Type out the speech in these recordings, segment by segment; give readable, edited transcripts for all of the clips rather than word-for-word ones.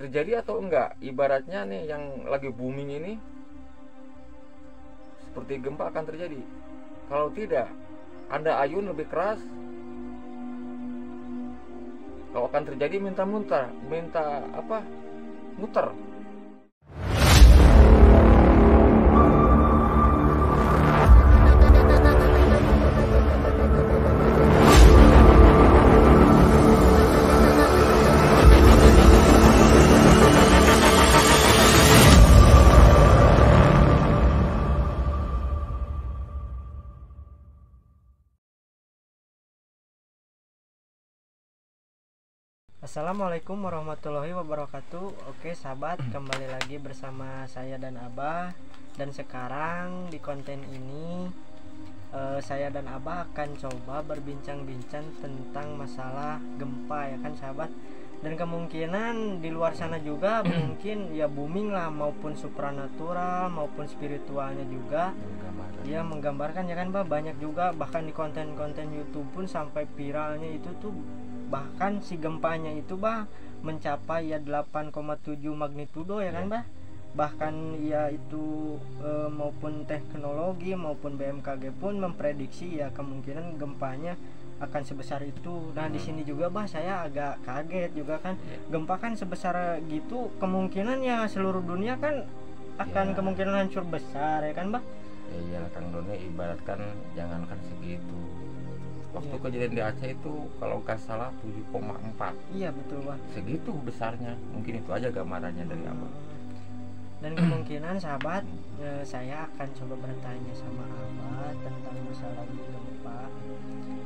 terjadi atau enggak? Ibaratnya nih yang lagi booming ini seperti gempa akan terjadi. Kalau tidak, Anda ayun lebih keras. Kalau akan terjadi minta muter. Assalamualaikum warahmatullahi wabarakatuh. Oke sahabat, kembali lagi bersama saya dan Abah. Dan sekarang di konten ini saya dan Abah akan coba berbincang-bincang tentang masalah gempa, ya kan sahabat. Dan kemungkinan di luar sana juga mungkin ya booming lah, maupun supranatural maupun spiritualnya juga dia menggambarkan, ya kan Bah. Banyak juga bahkan di konten-konten YouTube pun sampai viralnya itu tuh, bahkan si gempanya itu Bah mencapai ya 8,7 magnitudo, ya kan Bah. Bahkan ya itu maupun teknologi maupun BMKG pun memprediksi ya kemungkinan gempanya akan sebesar itu. Nah di sini juga Bah saya agak kaget juga kan, gempa kan sebesar gitu kemungkinan ya seluruh dunia kan akan kemungkinan hancur besar, ya kan Bah. Iya Kang Doni, ibaratkan jangankan segitu. Waktu kejadian di Aceh itu kalau nggak salah 7,4. Iya betul Bah. Segitu besarnya. Mungkin itu aja gambarannya dari Abah. Dan kemungkinan sahabat saya akan coba bertanya sama Abah tentang masalah gempa.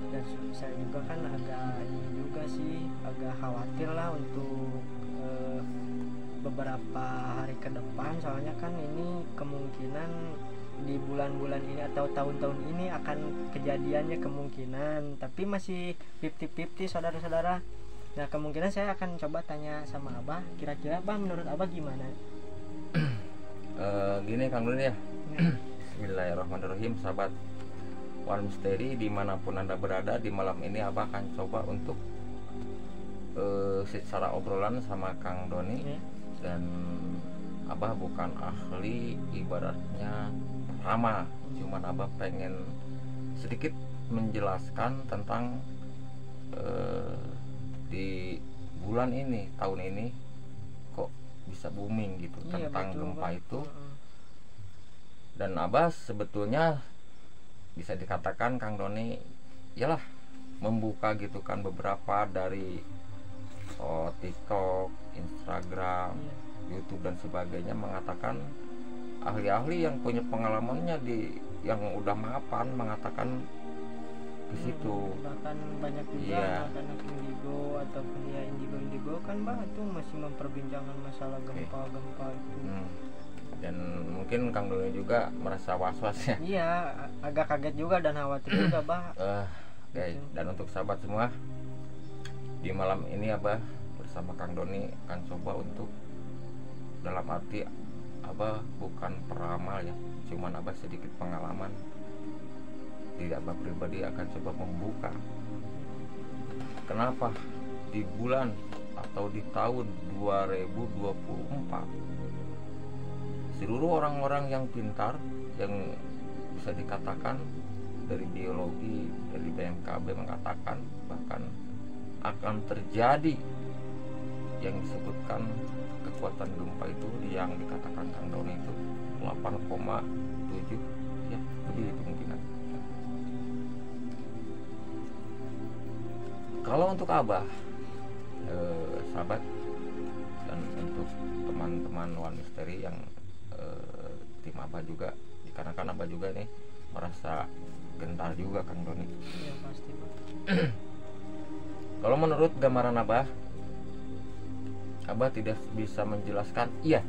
Dan saya juga kan agak khawatir lah untuk beberapa hari ke depan, soalnya kan ini kemungkinan di bulan-bulan ini atau tahun-tahun ini akan kejadiannya kemungkinan, tapi masih 50-50 saudara-saudara. Nah kemungkinan saya akan coba tanya sama Abah, kira-kira Abah menurut Abah gimana? Gini Kang Doni ya. Bismillahirrahmanirrahim, sahabat One Misteri dimanapun Anda berada, di malam ini Abah akan coba untuk secara obrolan sama Kang Doni. Dan Abah bukan ahli, ibaratnya ramah, cuman Abah pengen sedikit menjelaskan tentang di bulan ini, tahun ini kok bisa booming gitu tentang gempa itu. Dan Abah sebetulnya bisa dikatakan Kang Doni yalah membuka gitu kan beberapa dari TikTok, Instagram, YouTube dan sebagainya, mengatakan ahli-ahli yang punya pengalamannya yang udah mapan mengatakan di situ. Bahkan banyak juga anak-anak indigo ataupun ya indigo kan Bah itu masih memperbincangkan masalah gempa-gempa itu. Dan mungkin Kang Doni juga merasa was-was ya. Iya, agak kaget juga dan khawatir juga Bah. Gitu. Dan untuk sahabat semua, di malam ini Abah bersama Kang Doni akan coba untuk, dalam arti Abah bukan peramal ya, cuman Abah sedikit pengalaman. Jadi Abah pribadi akan coba membuka kenapa di bulan atau di tahun 2024 seluruh orang-orang yang pintar, yang bisa dikatakan dari biologi, dari BMKB mengatakan bahkan akan terjadi yang disebutkan kekuatan gempa itu yang dikatakan Kang Doni itu 8,7 ya, lebih itu kemungkinan. Kalau untuk Abah sahabat dan untuk teman-teman One Misteri yang tim Abah juga, dikarenakan Abah juga nih merasa gentar juga Kang Doni. Iya pasti Pak. Kalau menurut gambaran Abah tidak bisa menjelaskan iya.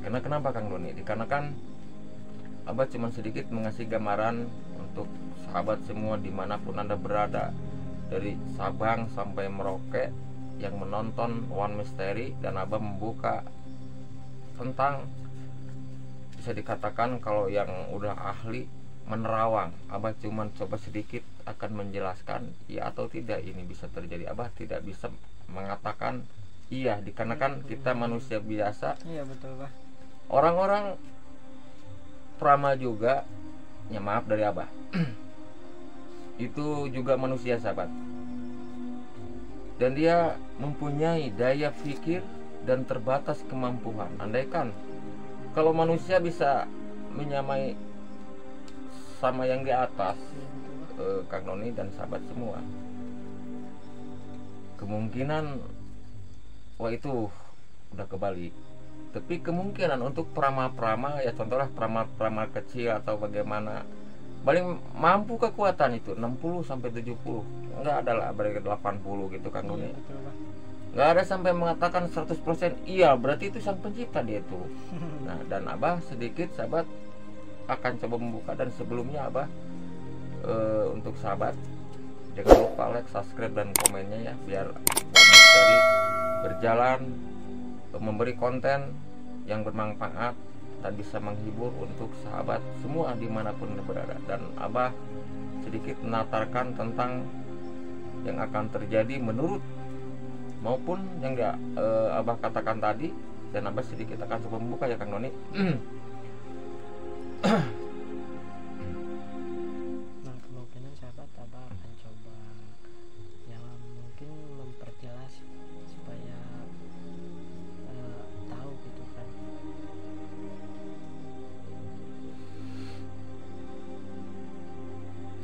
Karena kenapa Kang Doni? Dikarenakan Abah cuma sedikit mengasih gambaran untuk sahabat semua dimanapun Anda berada, dari Sabang sampai Merauke yang menonton One Misteri, dan Abah membuka tentang, bisa dikatakan kalau yang udah ahli menerawang. Abah cuman coba sedikit akan menjelaskan ya atau tidak ini bisa terjadi. Abah tidak bisa mengatakan Iya, dikarenakan kita manusia biasa. Iya betul Bah. Orang-orang prama juga, ya maaf dari Abah, itu juga manusia sahabat. Dan dia mempunyai daya pikir dan terbatas kemampuan. Andaikan kalau manusia bisa menyamai sama yang di atas, Kang Noni dan sahabat semua, kemungkinan wah itu udah kebalik. Tapi kemungkinan untuk prama-prama, ya contohnya prama-prama kecil atau bagaimana, paling mampu kekuatan itu 60 sampai 70. Enggak ada lah berarti 80 gitu Kang Noni. Iya, betul, Bah. Enggak ada sampai mengatakan 100% iya, berarti itu sang pencipta dia itu. Nah, dan Abah sedikit sahabat akan coba membuka, dan sebelumnya Abah untuk sahabat jangan lupa like, subscribe dan komennya ya, biar misteri berjalan memberi konten yang bermanfaat dan bisa menghibur untuk sahabat semua dimanapun berada. Dan Abah sedikit menatarkan tentang yang akan terjadi menurut maupun yang enggak Abah katakan tadi, dan Abah sedikit akan coba membuka ya Kang Noni. Nah, kemungkinan sahabat Abah akan coba yang mungkin memperjelas supaya tahu gitu kan.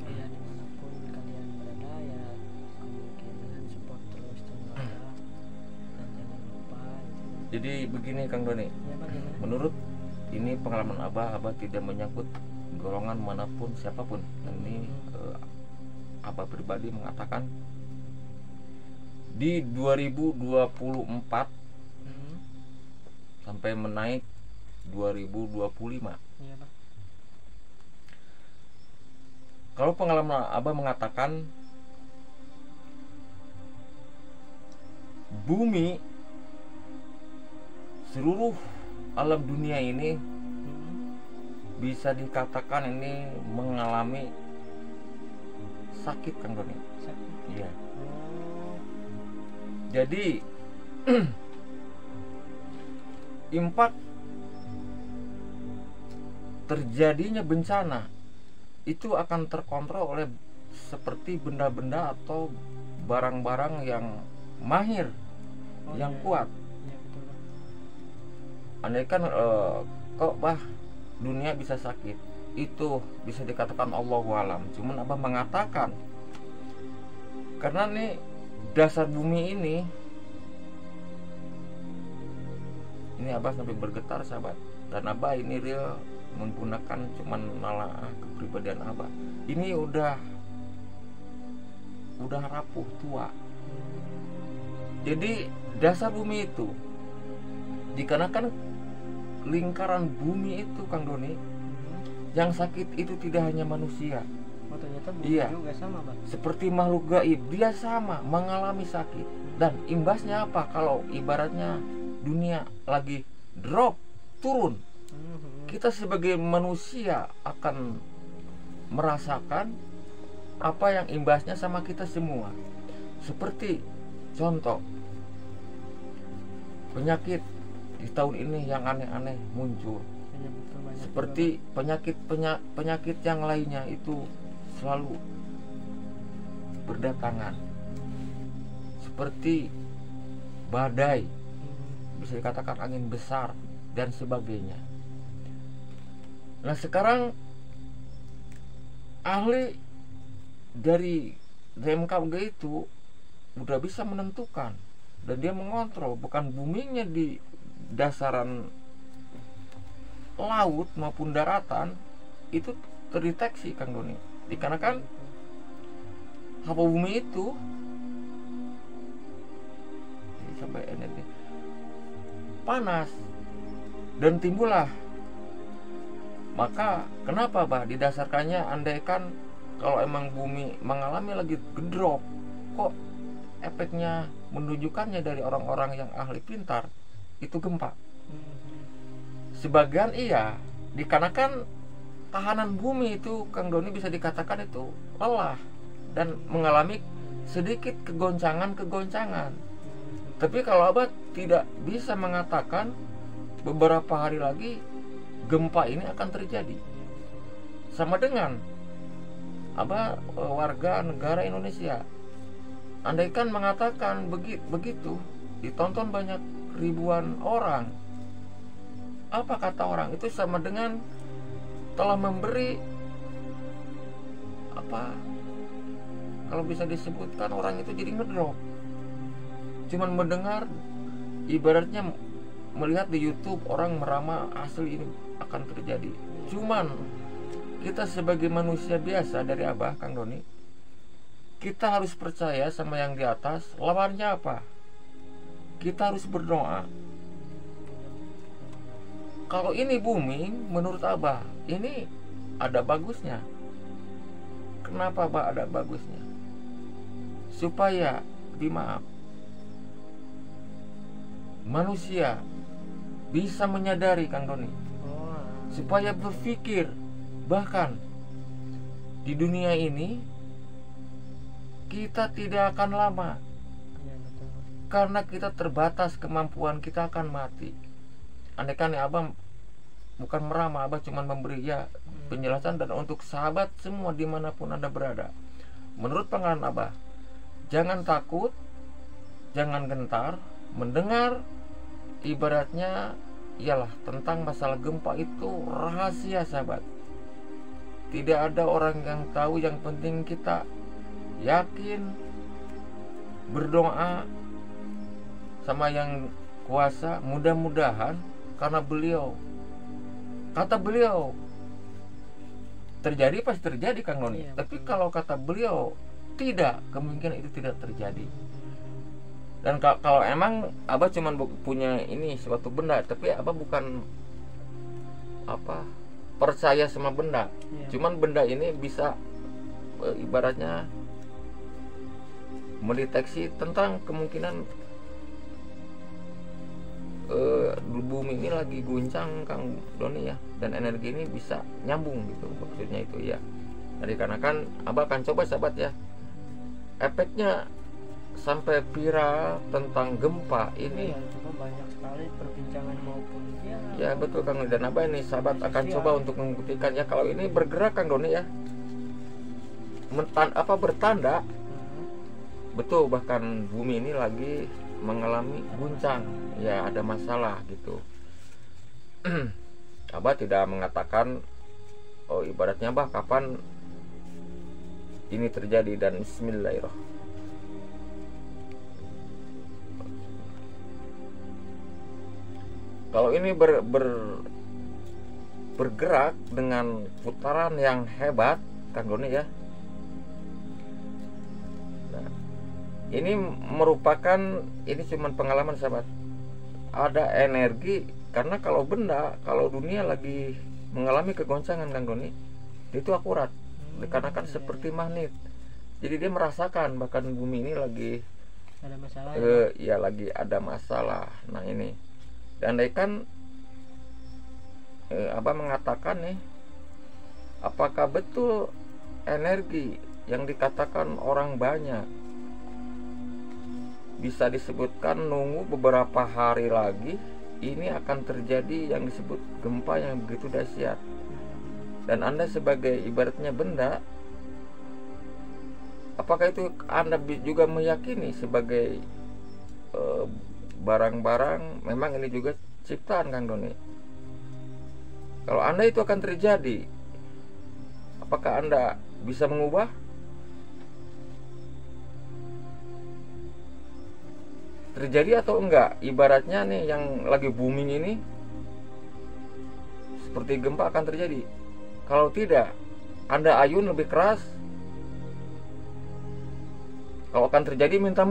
Ya dimanapun kalian berada ya, kemungkinan support terus channel Abah, dan jangan lupa Jadi begini Kang Doni, ya bagaimana. menurut ini pengalaman Abah tidak menyangkut golongan manapun siapapun. Dan ini Abah pribadi mengatakan di 2024 sampai menaik 2025. Iya Pak. Kalau pengalaman Abah mengatakan bumi, seluruh alam dunia ini bisa dikatakan ini mengalami sakit Kang Doni. Sakit. Iya. Oh. Jadi impak terjadinya bencana itu akan terkontrol oleh seperti benda-benda atau barang-barang yang mahir, Oh, yang iya. kuat. Iya betul Pak. Andaikan kok dunia bisa sakit, itu bisa dikatakan Allahu alam. Cuman Abah mengatakan karena nih dasar bumi ini Abah sampai bergetar sahabat. Dan Abah ini real menggunakan cuman nalaah kepribadian Abah. Ini udah rapuh tua. Jadi dasar bumi itu, dikarenakan lingkaran bumi itu Kang Doni, yang sakit itu tidak hanya manusia. Oh ternyata bumi Iya. juga sama Pak. Seperti makhluk gaib, dia sama mengalami sakit. Dan imbasnya apa? Kalau ibaratnya dunia lagi drop, turun, kita sebagai manusia akan merasakan apa yang imbasnya sama kita semua. Seperti contoh penyakit di tahun ini yang aneh-aneh muncul. Iya betul, banyak Seperti penyakit yang lainnya itu selalu berdatangan. Seperti badai, bisa dikatakan angin besar dan sebagainya. Nah sekarang ahli dari BMKG itu udah bisa menentukan, dan dia mengontrol bukan buminya di dasaran laut maupun daratan itu terdeteksi Kang Doni. Dikarenakan haba bumi itu sampai energi panas dan timbullah. Maka kenapa didasarkannya andaikan kalau emang bumi mengalami lagi gedrop, kok efeknya menunjukkannya dari orang-orang yang ahli pintar itu gempa. Sebagian iya, dikarenakan tahanan bumi itu Kang Doni bisa dikatakan itu lelah dan mengalami sedikit kegoncangan-kegoncangan. Tapi kalau Abah tidak bisa mengatakan beberapa hari lagi gempa ini akan terjadi, sama dengan Abah warga negara Indonesia. Andaikan mengatakan begitu ditonton banyak ribuan orang, apa kata orang? Itu sama dengan telah memberi apa, kalau bisa disebutkan orang itu jadi ngedrop. Cuman mendengar, ibaratnya melihat di YouTube orang meramal asli ini akan terjadi. Cuman kita sebagai manusia biasa dari Abah, Kang Doni, kita harus percaya sama yang di atas. Lawannya apa? Kita harus berdoa. Kalau ini booming, menurut Abah ini ada bagusnya. Kenapa Abah ada bagusnya? Supaya dimaaf, manusia bisa menyadari, Kang Doni, supaya berpikir bahkan di dunia ini kita tidak akan lama, karena kita terbatas kemampuan, kita akan mati. Andaikan ya Abah bukan meramah, Abah cuma memberi ya penjelasan, dan untuk sahabat semua dimanapun Anda berada, menurut pengalaman Abah, jangan takut, jangan gentar mendengar. Ibaratnya ialah tentang masalah gempa itu rahasia, sahabat. Tidak ada orang yang tahu. Yang penting kita yakin, berdoa sama yang kuasa. Mudah-mudahan, karena beliau, kata beliau, terjadi pasti terjadi, Kang Noni. Iya, tapi kalau kata beliau tidak, kemungkinan itu tidak terjadi. Dan kalau emang Abah cuman punya ini suatu benda, tapi Abah bukan apa percaya sama benda. Cuman benda ini bisa ibaratnya mendeteksi tentang kemungkinan bumi ini lagi guncang, Kang Doni ya, dan energi ini bisa nyambung gitu, maksudnya itu ya. Jadi karena kan Abah akan coba, sahabat ya, efeknya sampai viral tentang gempa ini. Iya, itu banyak sekali perbincangan maupun ya betul, Kang. Dan Abah ini sahabat akan coba untuk membuktikan ya, kalau ini bergerak, Kang Doni ya, bertanda betul, bahkan bumi ini lagi mengalami guncang ya, ada masalah gitu. Abah tidak mengatakan ibaratnya Abah kapan ini terjadi, dan bismillahirrahmanirrahim. Kalau ini bergerak dengan putaran yang hebat, Kang Doni ya. Nah, ini merupakan, ini cuman pengalaman, sahabat. Ada energi, karena kalau benda, kalau dunia lagi mengalami kegoncangan, Kang Doni, itu akurat. Dikarenakan seperti magnet. Jadi dia merasakan bahkan bumi ini lagi ada masalah. Ya lagi ada masalah. Nah ini. Dan andaikan Abah mengatakan nih, apakah betul energi yang dikatakan orang banyak bisa disebutkan nunggu beberapa hari lagi ini akan terjadi yang disebut gempa yang begitu dahsyat. Dan Anda sebagai ibaratnya benda, apakah itu Anda juga meyakini sebagai barang-barang memang ini juga ciptaan, Kang Doni? Kalau Anda itu akan terjadi, apakah Anda bisa mengubah? Terjadi atau enggak? Ibaratnya nih yang lagi booming ini seperti gempa akan terjadi. Kalau tidak, Anda ayun lebih keras. Kalau akan terjadi, minta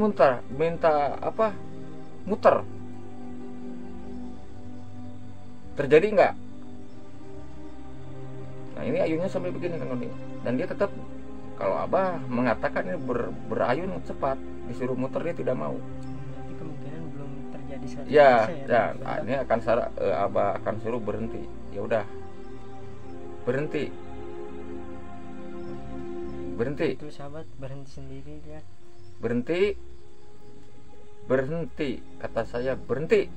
apa? Muter. Terjadi enggak? Nah ini ayunnya sampai begini, Kang Doni. Dan dia tetap, kalau Abah mengatakan ini berayun cepat, disuruh muter dia tidak mau. Berarti kemungkinan belum terjadi 100% ya. Nah, ini akan Abah akan suruh berhenti. Ya udah, berhenti. Itu sahabat berhenti sendiri ya. Berhenti. berhenti, kata saya berhenti.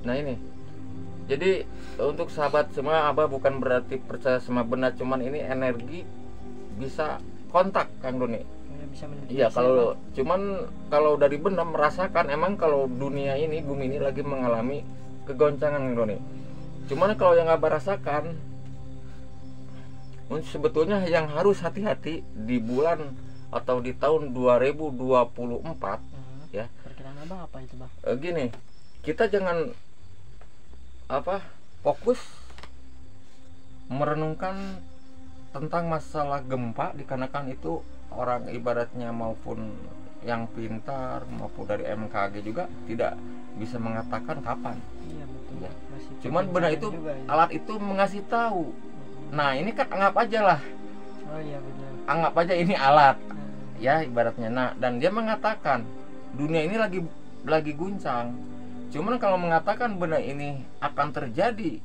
Nah ini, jadi untuk sahabat semua, Abah bukan berarti percaya sama benda, cuman ini energi bisa kontak Kang Doni. Bisa mendeteksi. Iya, kalau cuman kalau dari benda merasakan, emang kalau dunia ini, bumi ini lagi mengalami kegoncangan Kang Doni. Cuman kalau yang Abah rasakan, sebetulnya yang harus hati-hati di bulan atau di tahun 2024 ya. Perkiraan Abah apa itu, Bang? Gini, kita jangan fokus merenungkan tentang masalah gempa, dikarenakan itu orang ibaratnya maupun yang pintar maupun dari MKG juga tidak bisa mengatakan kapan. Iya betul. Ya. Masih Cuman benar itu juga, ya. alat itu mengasih tahu. Nah ini kan anggap aja lah, Oh iya benar. anggap aja ini alat ya ibaratnya. Nah dan dia mengatakan dunia ini lagi guncang. Cuman kalau mengatakan benda ini akan terjadi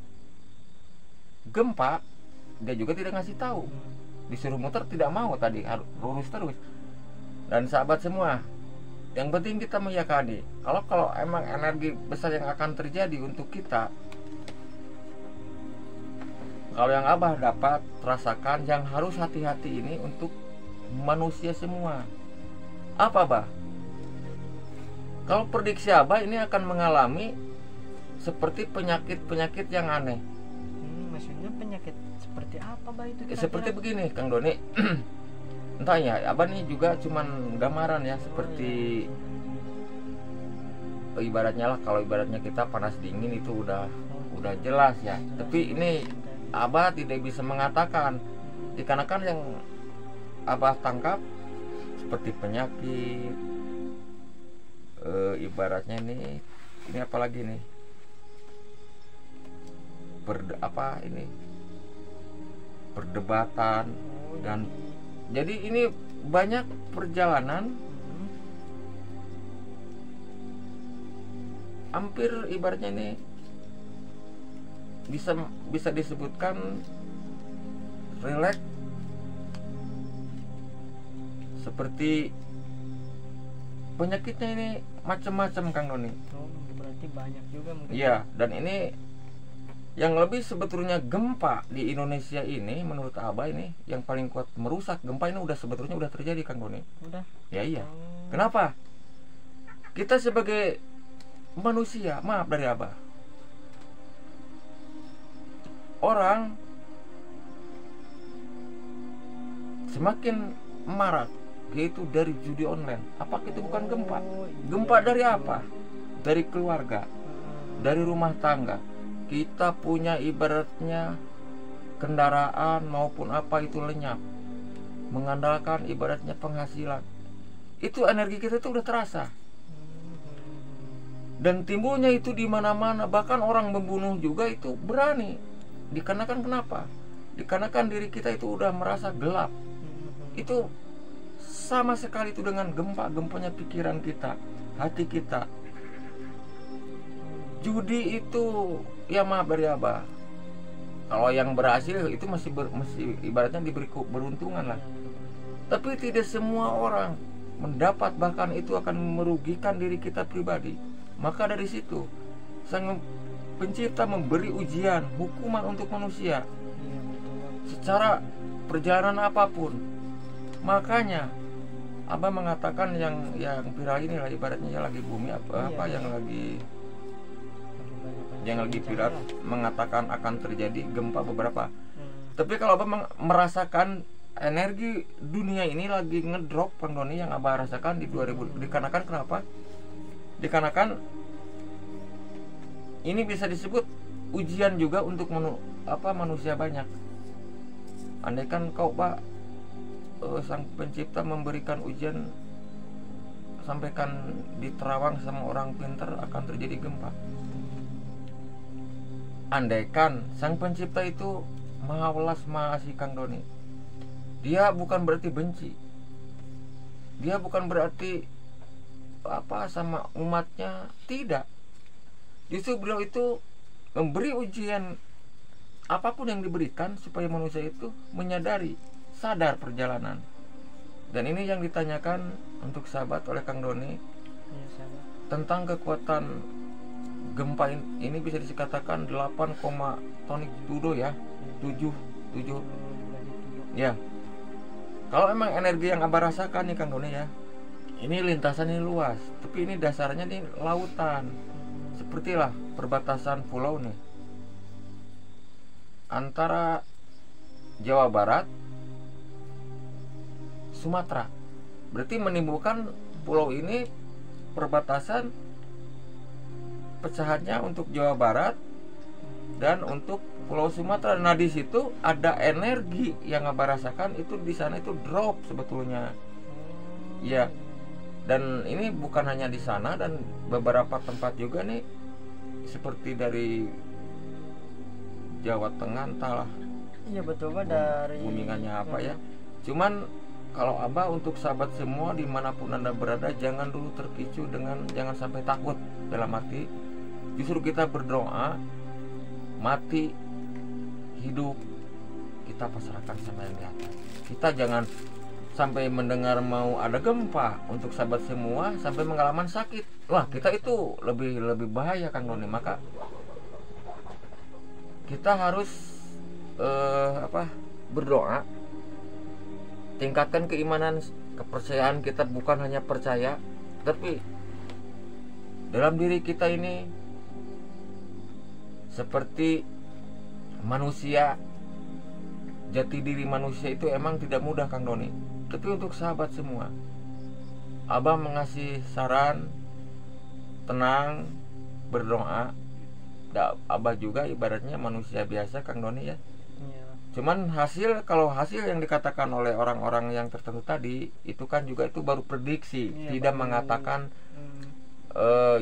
gempa, dia juga tidak ngasih tahu. Disuruh muter tidak mau, tadi harus lurus terus. Dan sahabat semua, yang penting kita meyakini kalau emang energi besar yang akan terjadi untuk kita, kalau yang Abah dapat rasakan, yang harus hati-hati ini untuk manusia semua. Apa Abah? Kalau prediksi Abah ini akan mengalami seperti penyakit-penyakit yang aneh. Maksudnya penyakit seperti apa, Bah, itu kira-kira? Seperti begini Kang Doni. Entah ya, Abah nih juga cuman gambaran ya, seperti ibaratnya lah, kalau ibaratnya kita panas dingin itu udah jelas ya. Tapi ini Abah tidak bisa mengatakan, dikarenakan yang Abah tangkap seperti penyakit, ibaratnya ini apalagi nih, perdebatan, dan jadi ini banyak perjalanan, hampir ibaratnya ini bisa disebutkan relax, seperti penyakitnya ini macam-macam Kang Doni. Oh, berarti banyak juga mungkin. Iya, dan ini yang lebih sebetulnya gempa di Indonesia ini menurut Abah ini yang paling kuat merusak. Gempa ini sebetulnya udah terjadi Kang Doni. Udah. Ya iya. Kenapa? Kita sebagai manusia, maaf dari Abah, orang semakin marak, yaitu dari judi online. Apakah itu bukan gempa? Gempa dari apa? Dari keluarga, dari rumah tangga. Kita punya ibaratnya kendaraan maupun apa itu lenyap, mengandalkan ibaratnya penghasilan. Itu energi kita itu udah terasa. Dan timbulnya itu di mana-mana, bahkan orang membunuh juga itu berani. Dikarenakan kenapa? Dikarenakan diri kita itu udah merasa gelap. Itu sama sekali itu dengan gempanya pikiran kita, hati kita. Judi itu ya maaf dari Abah, kalau yang berhasil itu masih ibaratnya diberi beruntungan lah. Tapi tidak semua orang mendapat, bahkan itu akan merugikan diri kita pribadi. Maka dari situ Sang Pencipta memberi ujian, hukuman untuk manusia secara perjalanan apapun. Makanya Abah mengatakan yang viral ini lah, ibaratnya yang lagi bumi yang lagi viral mengatakan akan terjadi gempa beberapa. Tapi kalau Abah merasakan energi dunia ini lagi ngedrop Bang Doni, yang Abah rasakan di 2000, dikarenakan kenapa? Dikarenakan ini bisa disebut ujian juga untuk manusia banyak. Andaikan kau Pak, Sang Pencipta memberikan ujian, sampaikan di Terawang sama orang pintar akan terjadi gempa. Andaikan Sang Pencipta itu maha welas, maha asih Kang Doni, dia bukan berarti benci, dia bukan berarti sama umatnya, tidak. Justru beliau itu memberi ujian apapun yang diberikan supaya manusia itu menyadari, sadar perjalanan. Dan ini yang ditanyakan untuk sahabat oleh Kang Doni Iya sahabat. tentang kekuatan gempa ini bisa dikatakan 8, magnitudo ya, 7 ya. Kalau emang energi yang Abah rasakan nih Kang Doni ya, ini lintasan ini luas, tapi ini dasarnya nih lautan. Sepertilah perbatasan pulau nih antara Jawa Barat, Sumatera. Berarti menimbulkan pulau ini perbatasan pecahannya untuk Jawa Barat dan untuk Pulau Sumatera. Nah di situ ada energi yang Abah rasakan itu di sana itu drop sebetulnya. Ya. Dan ini bukan hanya di sana dan beberapa tempat juga nih, seperti dari Jawa Tengah entahlah. Iya betul Pak, dari kuningannya apa ya. Cuman kalau Abah untuk sahabat semua dimanapun Anda berada, jangan dulu terpicu dengan, jangan sampai takut dalam arti. Justru kita berdoa, mati hidup kita pasrahkan sama yang di atas. Kita jangan sampai mendengar mau ada gempa untuk sahabat semua sampai mengalami sakit. Wah, kita itu lebih bahaya Kang Doni. Maka kita harus berdoa, tingkatkan keimanan, kepercayaan kita, bukan hanya percaya, tapi dalam diri kita ini seperti manusia, jati diri manusia itu emang tidak mudah Kang Doni. Tapi untuk sahabat semua, Abah mengasih saran, tenang, berdoa. Abah juga ibaratnya manusia biasa Kang Doni ya. Cuman kalau hasil yang dikatakan oleh orang-orang yang tertentu tadi itu kan juga itu baru prediksi, tidak mengatakan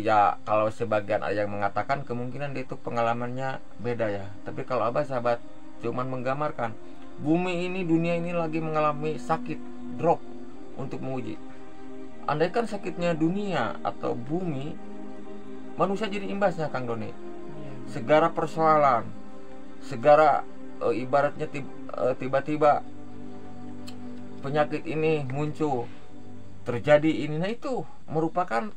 ya. Kalau sebagian ada yang mengatakan kemungkinan itu pengalamannya beda ya. Tapi kalau Abah sahabat cuman menggambarkan bumi ini, dunia ini lagi mengalami sakit drop untuk menguji. Andaikan sakitnya dunia atau bumi, manusia jadi imbasnya Kang Doni. Segala persoalan, segala ibaratnya tiba-tiba penyakit ini muncul, terjadi ini, nah itu merupakan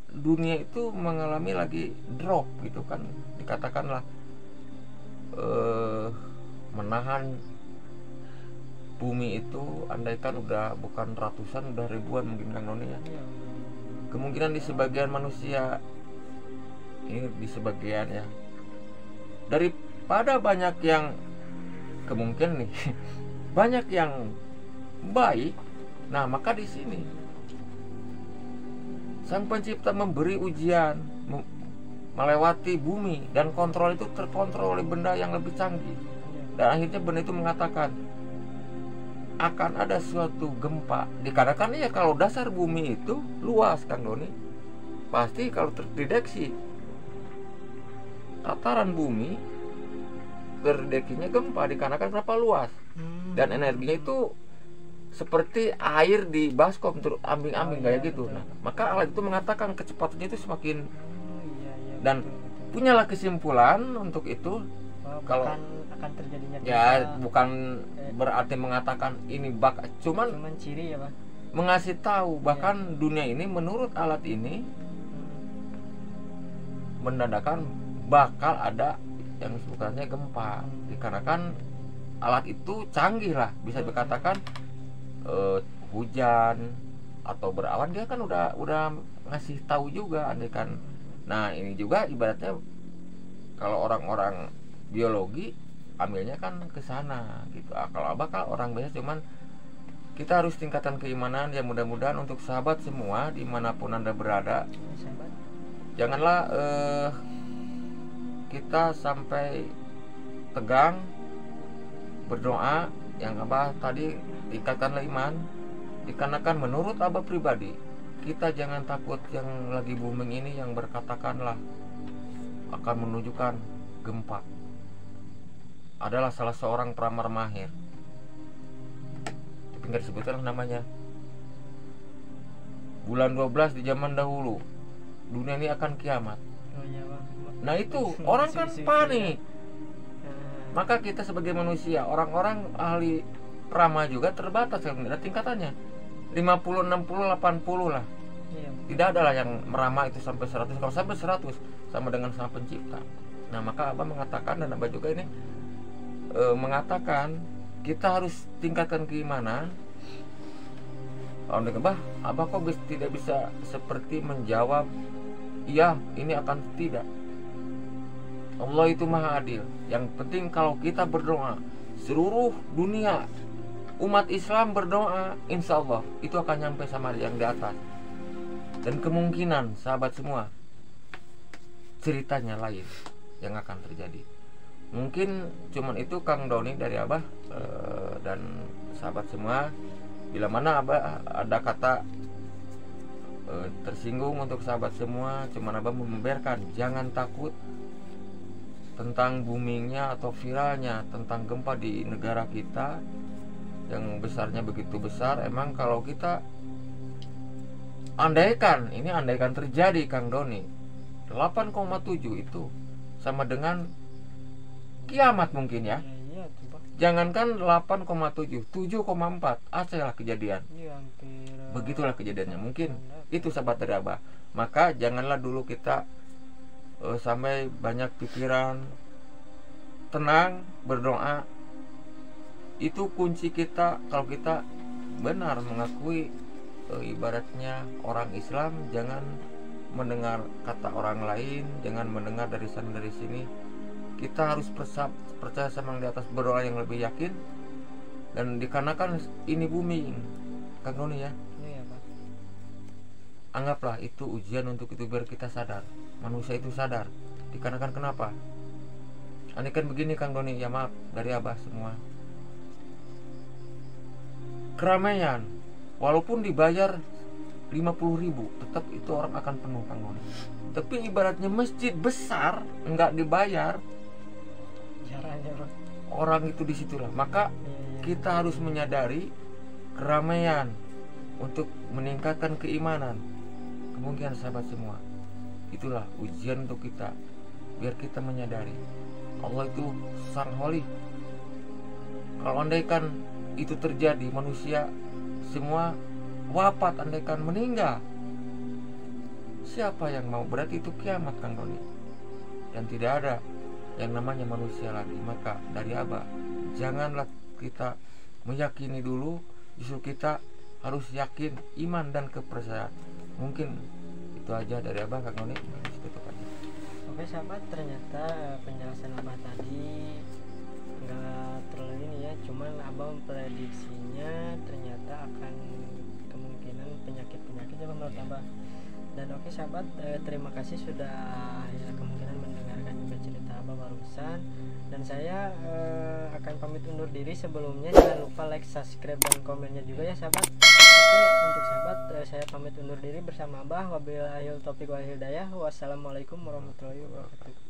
dunia itu mengalami lagi drop gitu kan, dikatakanlah menahan bumi itu. Andaikan udah bukan ratusan, udah ribuan mungkin Kang Doni ya. Kemungkinan di sebagian manusia ini, di sebagian ya, daripada banyak yang kemungkinan nih banyak yang baik. Nah maka di sini Sang Pencipta memberi ujian, melewati bumi, dan kontrol itu terkontrol oleh benda yang lebih canggih. Dan akhirnya benda itu mengatakan akan ada suatu gempa. Dikarenakan ya kalau dasar bumi itu luas Kang Doni, pasti kalau terdeteksi tataran bumi terdeteksinya gempa, dikarenakan berapa luas. Dan energinya itu seperti air di baskom ambing-ambing kayak gitu. Nah, maka alat itu mengatakan kecepatannya itu semakin, dan punyalah kesimpulan untuk itu. Kalau akan terjadinya ya bukan berarti mengatakan ini cuman ciri ya Pak, mengasih tahu bahkan dunia ini menurut alat ini menandakan bakal ada yang sebutannya gempa. Dikarenakan alat itu canggih lah, bisa dikatakan hujan atau berawan dia kan udah ngasih tahu juga andaikan. Nah ini juga ibaratnya kalau orang-orang biologi ambilnya kan ke sana gitu. Kalau Abah kan orang biasa, cuman kita harus tingkatkan keimanan ya. Mudah-mudahan untuk sahabat semua dimanapun Anda berada, janganlah kita sampai tegang, berdoa yang Abah tadi, tingkatkanlah iman. Dikarenakan menurut Abah pribadi, kita jangan takut yang lagi booming ini, yang berkatakanlah akan menunjukkan gempa, adalah salah seorang peramar mahir, tapi nggak disebutkan namanya. Bulan 12 di zaman dahulu, dunia ini akan kiamat. Nah itu orang kan panik. Maka kita sebagai manusia, orang-orang ahli prama juga terbatas, ada tingkatannya. 50, 60, 80 lah. Iya. Tidak ada lah yang merama itu sampai 100. Kalau sampai 100 sama dengan Sang Pencipta. Nah, maka Abah mengatakan, dan Abah juga ini mengatakan kita harus tingkatkan keimanan. Kalau dengan Abah kok tidak bisa seperti menjawab, iya ini akan tidak. Allah itu maha adil. Yang penting kalau kita berdoa, seluruh dunia umat Islam berdoa, insya Allah itu akan nyampe sama yang di atas. Dan kemungkinan sahabat semua, ceritanya lain yang akan terjadi. Mungkin cuman itu Kang Doni dari Abah dan sahabat semua. Bila mana Abah ada kata tersinggung untuk sahabat semua, cuman Abah membeberkan, jangan takut tentang boomingnya atau viralnya tentang gempa di negara kita yang besarnya begitu besar. Emang kalau kita andaikan terjadi Kang Doni 8,7 itu sama dengan kiamat mungkin ya. Iya, tuh, Pak. Jangankan 8,7, 7,4 asalah kejadian. Iya, hampir. Begitulah kejadiannya. Mungkin itu sahabat dari Abah. Maka janganlah dulu kita sampai banyak pikiran. Tenang, berdoa. Itu kunci kita. Kalau kita benar mengakui ibaratnya orang Islam, jangan mendengar kata orang lain, jangan mendengar dari sana dari sini. Kita harus percaya sama yang di atas, berdoa yang lebih yakin. Dan dikarenakan ini bumi Kang Doni ya, Iya, Pak. anggaplah itu ujian untuk itu biar kita sadar, manusia itu sadar. Dikarenakan kenapa? Andaikan begini Kang Doni, ya maaf dari Abah semua, keramaian walaupun dibayar 50.000 tetap itu orang akan penuh Kang Doni. Tapi ibaratnya masjid besar enggak dibayar, Caranya, Pak. orang itu disitulah. Maka Iya. kita harus menyadari keramaian untuk meningkatkan keimanan. Kemungkinan sahabat semua, itulah ujian untuk kita, biar kita menyadari Allah itu sang holy. Kalau andaikan itu terjadi, manusia semua wafat, andaikan meninggal, siapa yang mau? Berarti itu kiamat Kang Doni, dan tidak ada yang namanya manusia lagi. Maka dari Abah, janganlah kita meyakini dulu, justru kita harus yakin iman dan kepercayaan. Mungkin itu aja dari Abah Kang Doni. Tutup aja. Oke sahabat, ternyata penjelasan Abah tadi nggak terlalu ini ya, cuman Abah memprediksinya ternyata akan kemungkinan penyakit-penyakit ya menurut Abah. Dan oke sahabat, terima kasih sudah ya kemungkinan mendengarkan juga cerita Abah barusan. Dan saya akan pamit undur diri. Sebelumnya jangan lupa like, subscribe, dan komennya juga ya sahabat. Oke, untuk sahabat saya pamit undur diri bersama Abah. Wabillahi taufiq wal hidayah. Wassalamualaikum warahmatullahi wabarakatuh.